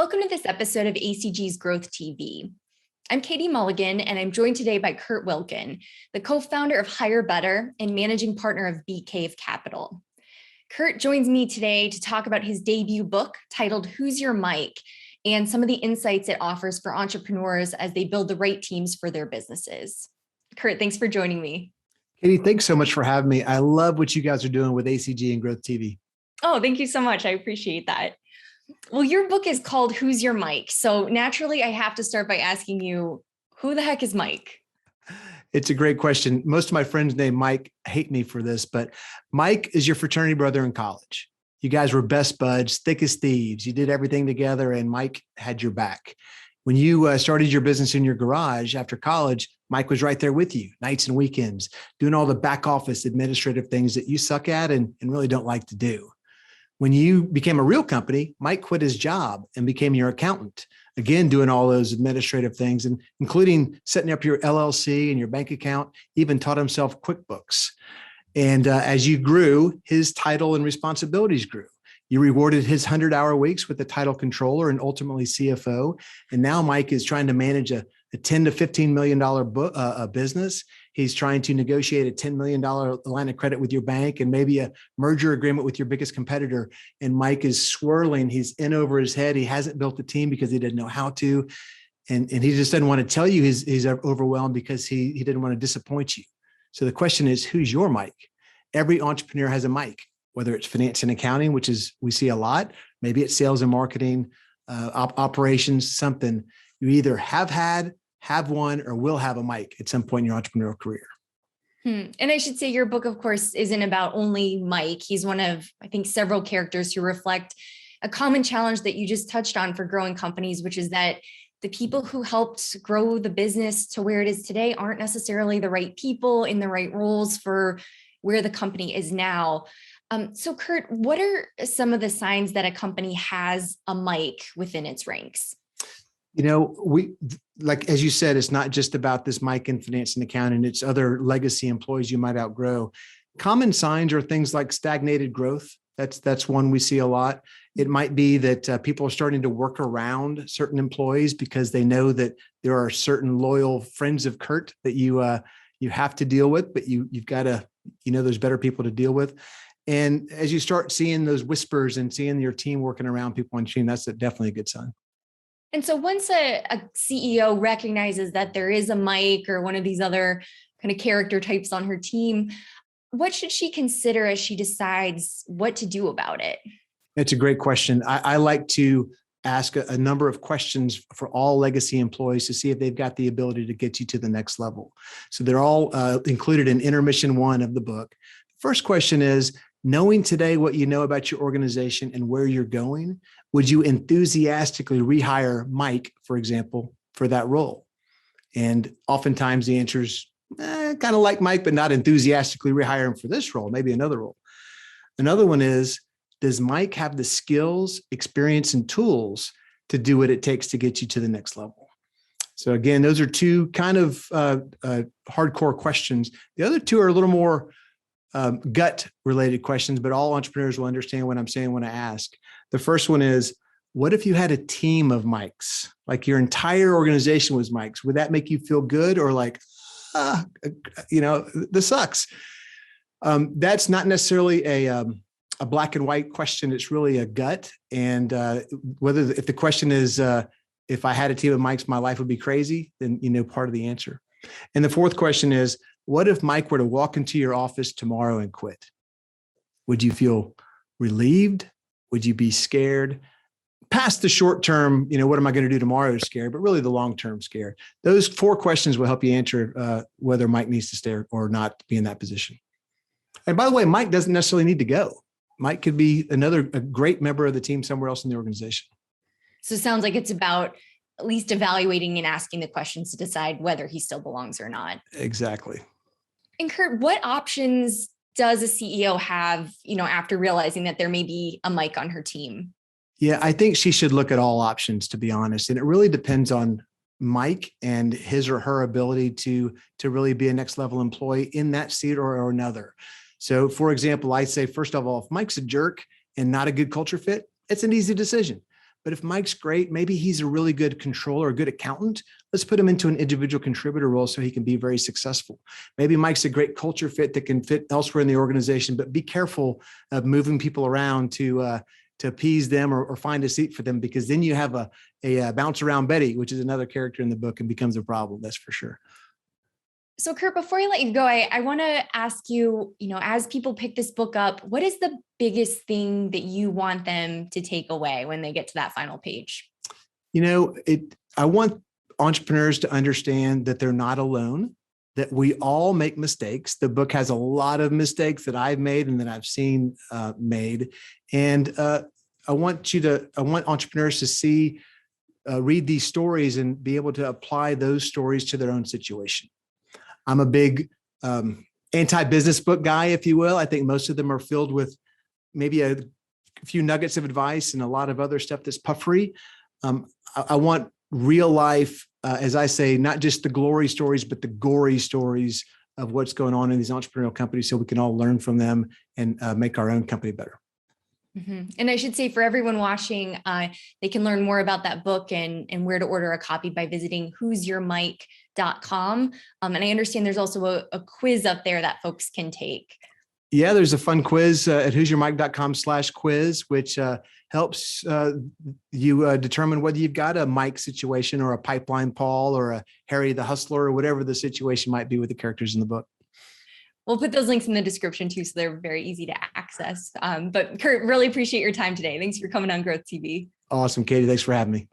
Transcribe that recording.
Welcome to this episode of ACG's Growth TV. I'm Katie Mulligan, and I'm joined today by Kurt Wilkin, the co-founder of HireBetter and managing partner of Bee Cave Capital. Kurt joins me today to talk about his debut book titled Who's Your Mike and some of the insights it offers for entrepreneurs as they build the right teams for their businesses. Kurt, thanks for joining me. Katie, thanks so much for having me. I love what you guys are doing with ACG and Growth TV. Oh, thank you so much. I appreciate that. Well, your book is called Who's Your Mike? So naturally, I have to start by asking you, who the heck is Mike? It's a great question. Most of my friends named Mike hate me for this, but Mike is your fraternity brother in college. You guys were best buds, thick as thieves. You did everything together, and Mike had your back. When you started your business in your garage after college, Mike was right there with you, nights and weekends, doing all the back office administrative things that you suck at and really don't like to do. When you became a real company, Mike quit his job and became your accountant, again, doing all those administrative things, and including setting up your LLC and your bank account, even taught himself QuickBooks. And as you grew, his title and responsibilities grew. You rewarded his 100-hour weeks with the title controller and ultimately CFO. And now Mike is trying to manage a $10 to $15 million business. He's trying to negotiate a $10 million line of credit with your bank and maybe a merger agreement with your biggest competitor. And Mike is swirling. He's in over his head. He hasn't built a team because he didn't know how to. And he just doesn't want to tell you he's overwhelmed because he didn't want to disappoint you. So the question is, who's your Mike? Every entrepreneur has a Mike, whether it's finance and accounting, which is we see a lot. Maybe it's sales and marketing, operations, something. You either have had, have one, or will have a Mike at some point in your entrepreneurial career. And I should say your book, of course, isn't about only Mike. He's one of, I think, several characters who reflect a common challenge that you just touched on for growing companies, which is that the people who helped grow the business to where it is today aren't necessarily the right people in the right roles for where the company is now. So Kurt, what are some of the signs that a company has a Mike within its ranks? You know, like, as you said, it's not just about this Mike in finance and accounting, it's other legacy employees you might outgrow. Common signs are things like stagnated growth. That's one we see a lot. It might be that people are starting to work around certain employees because they know that there are certain loyal friends of Kurt that you have to deal with, but you've got to, there's better people to deal with. And as you start seeing those whispers and seeing your team working around people on your team, that's definitely a good sign. And so once a CEO recognizes that there is a Mike or one of these other kind of character types on her team, what should she consider as she decides what to do about it? It's a great question. I like to ask a number of questions for all legacy employees to see if they've got the ability to get you to the next level. So they're all included in intermission 1 of the book. First question is, knowing today what you know about your organization and where you're going, would you enthusiastically rehire Mike, for example, for that role? And oftentimes the answer is kind of like Mike, but not enthusiastically rehire him for this role, maybe another role. Another one is, does Mike have the skills, experience, and tools to do what it takes to get you to the next level? So again, those are two kind of hardcore questions. The other two are a little more gut related questions, but all entrepreneurs will understand what I'm saying when I ask. The first one is, what if you had a team of Mikes? Like your entire organization was Mikes. Would that make you feel good or like, this sucks? That's not necessarily a black and white question. It's really a gut. And if the question is, if I had a team of Mikes, my life would be crazy, then part of the answer. And the fourth question is, what if Mike were to walk into your office tomorrow and quit? Would you feel relieved? Would you be scared? Past the short term, what am I going to do tomorrow scared, but really the long-term scare. Those 4 questions will help you answer whether Mike needs to stay or not be in that position. And by the way, Mike doesn't necessarily need to go. Mike could be a great member of the team somewhere else in the organization. So it sounds like it's about at least evaluating and asking the questions to decide whether he still belongs or not. Exactly. And Kurt, what options does a CEO have, after realizing that there may be a Mike on her team? Yeah, I think she should look at all options, to be honest. And it really depends on Mike and his or her ability to really be a next level employee in that seat or another. So for example, I say, first of all, if Mike's a jerk and not a good culture fit, it's an easy decision. But if Mike's great, maybe he's a really good controller, a good accountant. Let's put him into an individual contributor role so he can be very successful. Maybe Mike's a great culture fit that can fit elsewhere in the organization, but be careful of moving people around to appease them or find a seat for them, because then you have a bounce around Betty, which is another character in the book, and becomes a problem. That's for sure. So Kurt, before I let you go, I want to ask you, as people pick this book up, what is the biggest thing that you want them to take away when they get to that final page? I want entrepreneurs to understand that they're not alone, that we all make mistakes. The book has a lot of mistakes that I've made and that I've seen made. And I want entrepreneurs to read these stories and be able to apply those stories to their own situation. I'm a big anti-business book guy, if you will. I think most of them are filled with maybe a few nuggets of advice and a lot of other stuff that's puffery. I want real life, as I say, not just the glory stories, but the gory stories of what's going on in these entrepreneurial companies, so we can all learn from them and make our own company better. Mm-hmm. And I should say, for everyone watching, they can learn more about that book and where to order a copy by visiting who'syourmike.com. And I understand there's also a quiz up there that folks can take. Yeah, there's a fun quiz at who'syourmike.com/quiz, which helps you determine whether you've got a Mike situation or a Pipeline Paul or a Harry the Hustler or whatever the situation might be with the characters in the book. We'll put those links in the description too, so they're very easy to access. But Kurt, really appreciate your time today. Thanks for coming on Growth TV. Awesome, Katie. Thanks for having me.